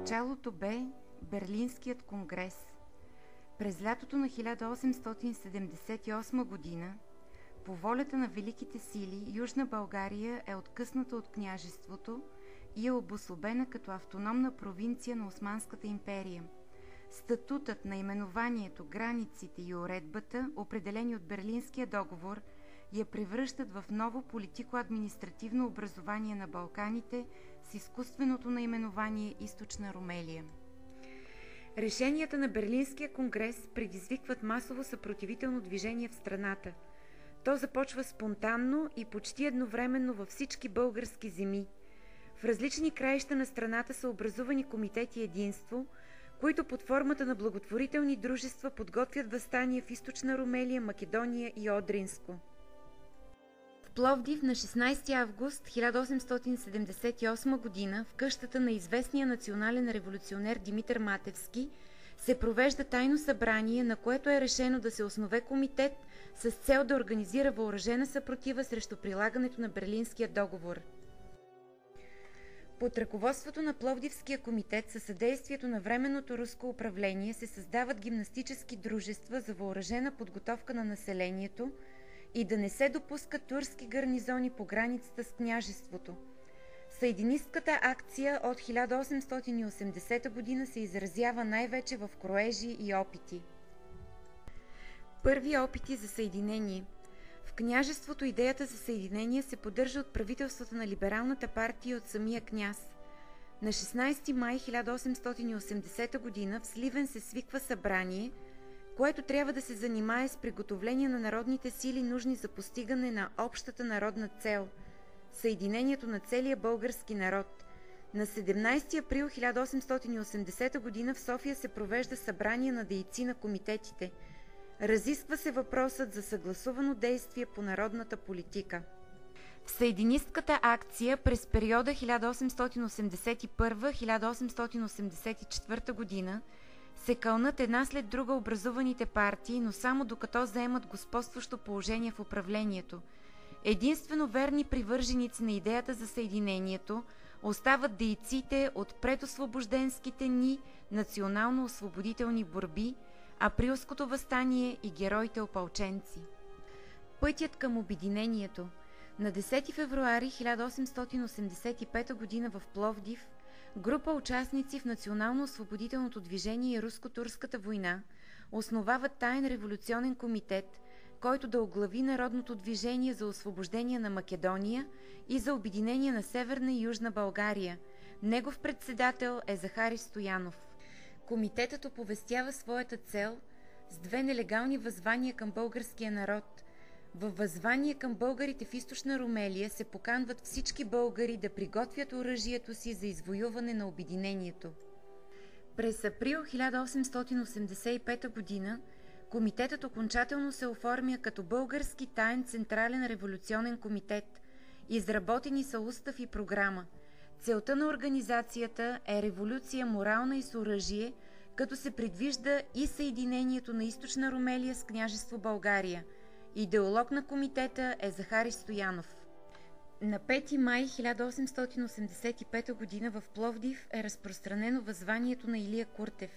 Началото бе Берлинският конгрес. През лятото на 1878 година, по волята на великите сили, Южна България е откъсната от княжеството и е обособена като автономна провинция на Османската империя. Статутът, наименованието, границите и уредбата, определени от Берлинския договор, я превръщат в ново политико-административно образование на Балканите с изкуственото наименование Източна Румелия. Решенията на Берлинския конгрес предизвикват масово съпротивително движение в страната. То започва спонтанно и почти едновременно във всички български земи. В различни краища на страната са образувани комитети единство, които под формата на благотворителни дружества подготвят въстание в Източна Румелия, Македония и Одринско. В Пловдив на 16 август 1878 г. в къщата на известния национален революционер Димитър Матевски се провежда тайно събрание, на което е решено да се основе комитет с цел да организира въоръжена съпротива срещу прилагането на Берлинския договор. Под ръководството на Пловдивския комитет със съдействието на Временното руско управление се създават гимнастически дружества за въоръжена подготовка на населението и да не се допускат турски гарнизони по границата с княжеството. Съединистката акция от 1880 г. се изразява най-вече в кроежи и опити. Първи опити за съединение. В княжеството идеята за съединение се поддържа от правителството на либералната партия и от самия княз. На 16 май 1880 г. в Сливен се свиква събрание, което трябва да се занимае с приготовление на народните сили, нужни за постигане на общата народна цел – съединението на целия български народ. На 17 април 1880 г. в София се провежда събрание на дейци на комитетите. Разисква се въпросът за съгласувано действие по народната политика. В съединистката акция през периода 1881-1884 г. се кълнат една след друга образуваните партии, но само докато заемат господстващо положение в управлението. Единствено верни привърженици на идеята за съединението остават дейците от предосвобожденските ни национално-освободителни борби, априлското въстание и героите опълченци. Пътят към обединението. На 10 февруари 1885 г. в Пловдив група участници в национално-освободителното движение и руско-турската война основават таен революционен комитет, който да оглави народното движение за освобождение на Македония и за обединение на Северна и Южна България. Негов председател е Захари Стоянов. Комитетът оповестява своята цел с две нелегални възвания към българския народ. Във възвание към българите в Източна Румелия се поканват всички българи да приготвят оръжието си за извоюване на обединението. През април 1885 г. комитетът окончателно се оформя като Български таен централен революционен комитет. Изработени са устав и програма. Целта на организацията е революция морална и с оръжие, като се предвижда и съединението на Източна Румелия с княжество България. Идеолог на комитета е Захари Стоянов. На 5 май 1885 г. в Пловдив е разпространено възванието на Илия Куртев.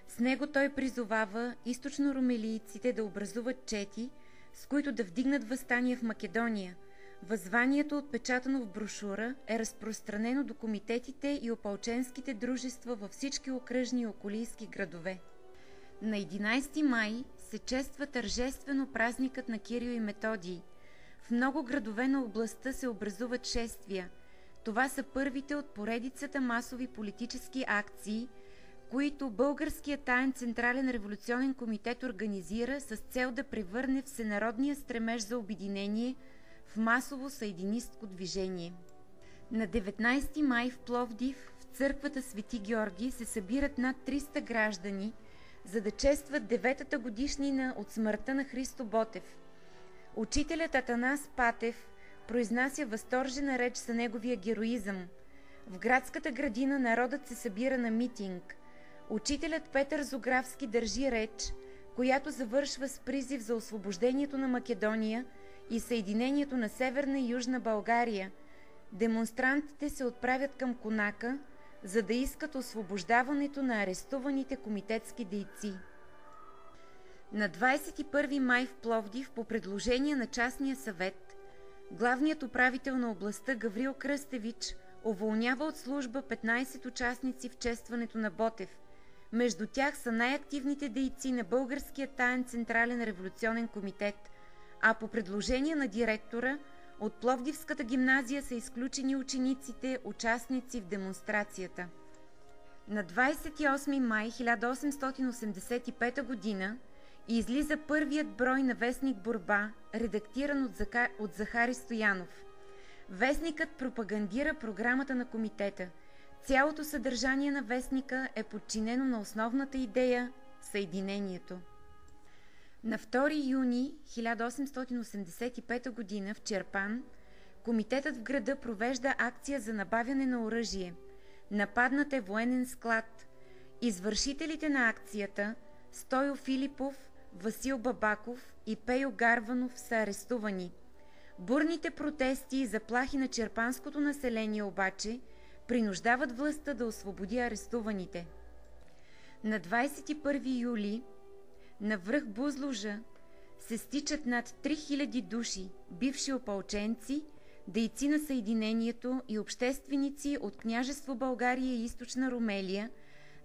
С него той призовава източнорумелийците да образуват чети, с които да вдигнат въстание в Македония. Възванието, отпечатано в брошура, е разпространено до комитетите и опълченските дружества във всички окръжни и околийски градове. На 11 май се чества тържествено празникът на Кирил и Методий. В много градове на областта се образуват шествия. Това са първите от поредицата масови политически акции, които Българският таен централен революционен комитет организира с цел да превърне всенародния стремеж за обединение в масово съединистко движение. На 19 май в Пловдив в църквата Свети Георги се събират над 300 граждани, за да честват 9-та годишнина от смъртта на Христо Ботев. Учителят Атанас Патев произнася възторжена реч за неговия героизъм. В градската градина народът се събира на митинг. Учителят Петър Зографски държи реч, която завършва с призив за освобождението на Македония и съединението на Северна и Южна България. Демонстрантите се отправят към конака, за да искат освобождаването на арестуваните комитетски дейци. На 21 май в Пловдив по предложение на частния съвет, главният управител на областта Гаврил Кръстевич уволнява от служба 15 участници в честването на Ботев. Между тях са най-активните дейци на Българския таен централен революционен комитет, а по предложение на директора от Пловдивската гимназия са изключени учениците, участници в демонстрацията. На 28 май 1885 г. излиза първият брой на вестник Борба, редактиран от Захари Стоянов. Вестникът пропагандира програмата на комитета. Цялото съдържание на вестника е подчинено на основната идея – съединението. На 2 юни 1885 г. в Чирпан комитетът в града провежда акция за набавяне на оръжие. Нападнат е военен склад. Извършителите на акцията Стойо Филипов, Васил Бабаков и Пейо Гарванов са арестувани. Бурните протести и заплахи на черпанското население обаче принуждават властта да освободи арестуваните. На 21 юли на връх Бузлужа се стичат над 3000 души, бивши опълченци, дейци на Съединението и общественици от княжество България и Източна Румелия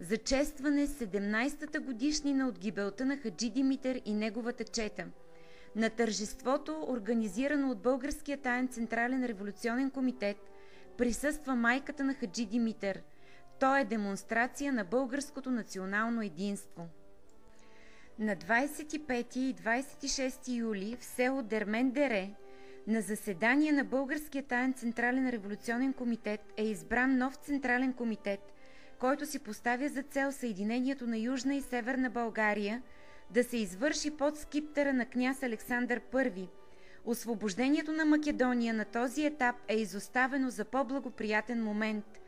за честване 17-та годишнина от гибелта на Хаджи Димитър и неговата чета. На тържеството, организирано от Българския таен централен революционен комитет, присъства майката на Хаджи Димитър. То е демонстрация на българското национално единство. На 25 и 26 юли в село Дермен-Дере на заседание на Българския таен централен революционен комитет е избран нов централен комитет, който си поставя за цел съединението на Южна и Северна България да се извърши под скиптъра на княз Александър I. Освобождението на Македония на този етап е изоставено за по-благоприятен момент.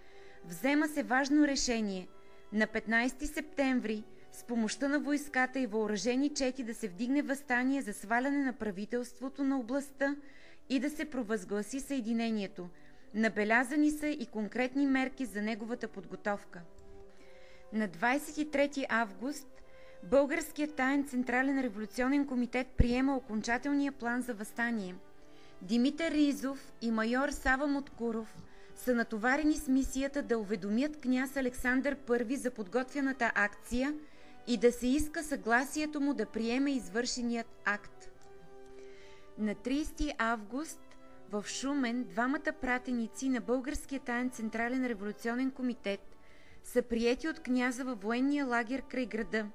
Взема се важно решение на 15 септември с помощта на войската и въоръжени чети да се вдигне въстание за сваляне на правителството на областта и да се провъзгласи съединението. Набелязани са и конкретни мерки за неговата подготовка. На 23 август Българският таен централен революционен комитет приема окончателния план за въстание. Димитър Ризов и майор Сава Моткуров са натоварени с мисията да уведомят княз Александър I за подготвяната акция и да се иска съгласието му да приеме извършеният акт. На 30 август в Шумен двамата пратеници на Българския таен централен революционен комитет са приети от княза във военния лагер край града.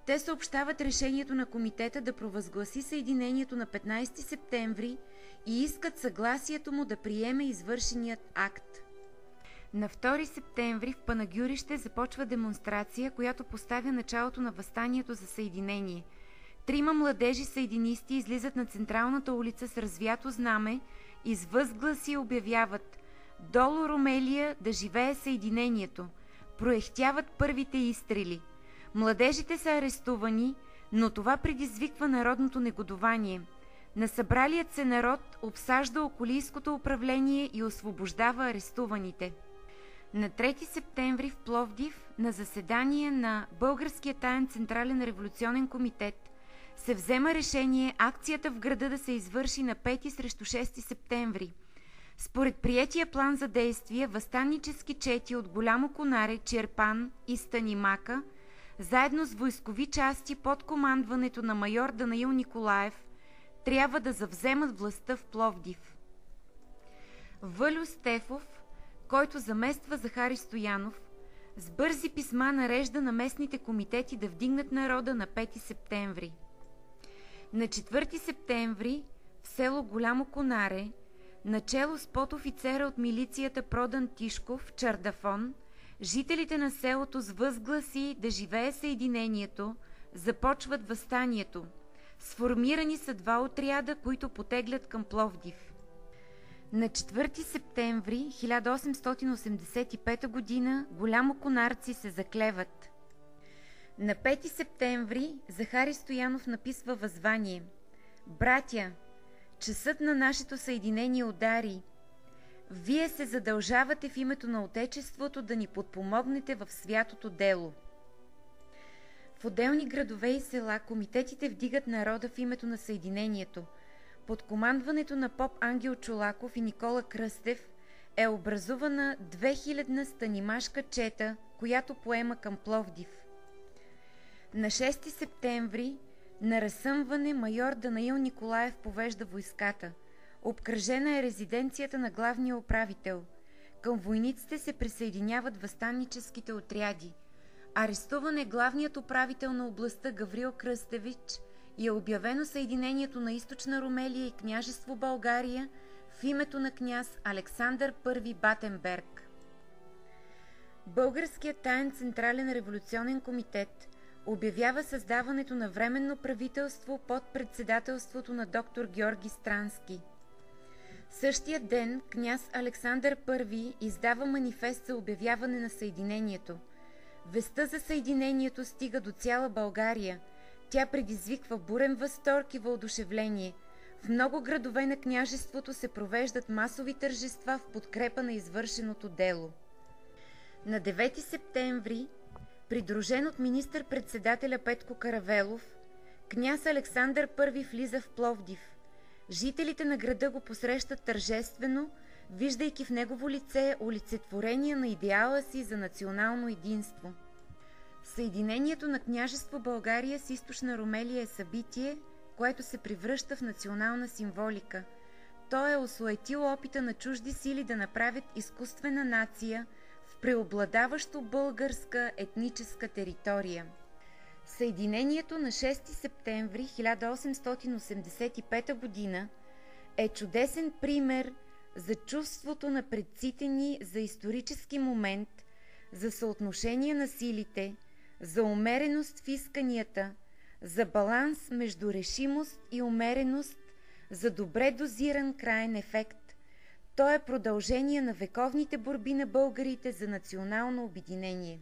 Те съобщават решението на комитета да провъзгласи съединението на 15 септември и искат съгласието му да приеме извършеният акт. На 2 септември в Панагюрище започва демонстрация, която поставя началото на въстанието за съединение. 3 младежи съединисти излизат на централната улица с развято знаме и с възгласи обявяват: „Долу Румелия, да живее съединението!“ Проехтяват първите изстрели. Младежите са арестувани, но това предизвиква народното негодование. На събралият се народ обсажда околийското управление и освобождава арестуваните. На 3 септември в Пловдив на заседание на Българския таен централен революционен комитет се взема решение акцията в града да се извърши на 5 срещу 6 септември. Според приетия план за действие, въстаннически чети от Голямо Конаре, Чирпан и Станимака, заедно с войскови части под командването на майор Данаил Николаев, трябва да завземат властта в Пловдив. Вълю Стефов, който замества Захари Стоянов, с бързи писма нарежда на местните комитети да вдигнат народа на 5 септември. На 4 септември в село Голямо Конаре, начело с подофицера от милицията Продан Тишков, Чардафон, жителите на селото с възгласи да живее съединението започват въстанието. Сформирани са 2 отряда, които потеглят към Пловдив. На 4 септември 1885 г. голямоконарци се заклеват. На 5 септември Захари Стоянов написва възвание: „Братя, часът на нашето съединение удари. Вие се задължавате в името на Отечеството да ни подпомогнете в святото дело. В отделни градове и села комитетите вдигат народа в името на съединението. Под командването на поп Ангел Чолаков и Никола Кръстев е образувана 2000-на станимашка чета, която поема към Пловдив. На 6 септември на разсъмване майор Данаил Николаев повежда войската. Обкръжена е резиденцията на главния управител. Към войниците се присъединяват въстанническите отряди. Арестуван е главният управител на областта Гаврил Кръстевич и е обявено съединението на Източна Румелия и княжество България в името на княз Александър I Батенберг. Българският таен централен революционен комитет обявява създаването на временно правителство под председателството на доктор Георги Странски. Същия ден княз Александър I издава манифест за обявяване на съединението. Вестта за съединението стига до цяла България. Тя предизвиква бурен възторг и въодушевление. В много градове на княжеството се провеждат масови тържества в подкрепа на извършеното дело. На 9 септември, придружен от министър-председателя Петко Каравелов, княз Александър I влиза в Пловдив. Жителите на града го посрещат тържествено, виждайки в негово лице олицетворение на идеала си за национално единство. Съединението на княжество България с Източна Румелия е събитие, което се превръща в национална символика. То е осуетило опита на чужди сили да направят изкуствена нация в преобладаващо българска етническа територия. Съединението на 6 септември 1885 г. е чудесен пример за чувството на предците ни за исторически момент, за съотношение на силите, за умереност в исканията, за баланс между решимост и умереност, за добре дозиран краен ефект. То е продължение на вековните борби на българите за национално обединение.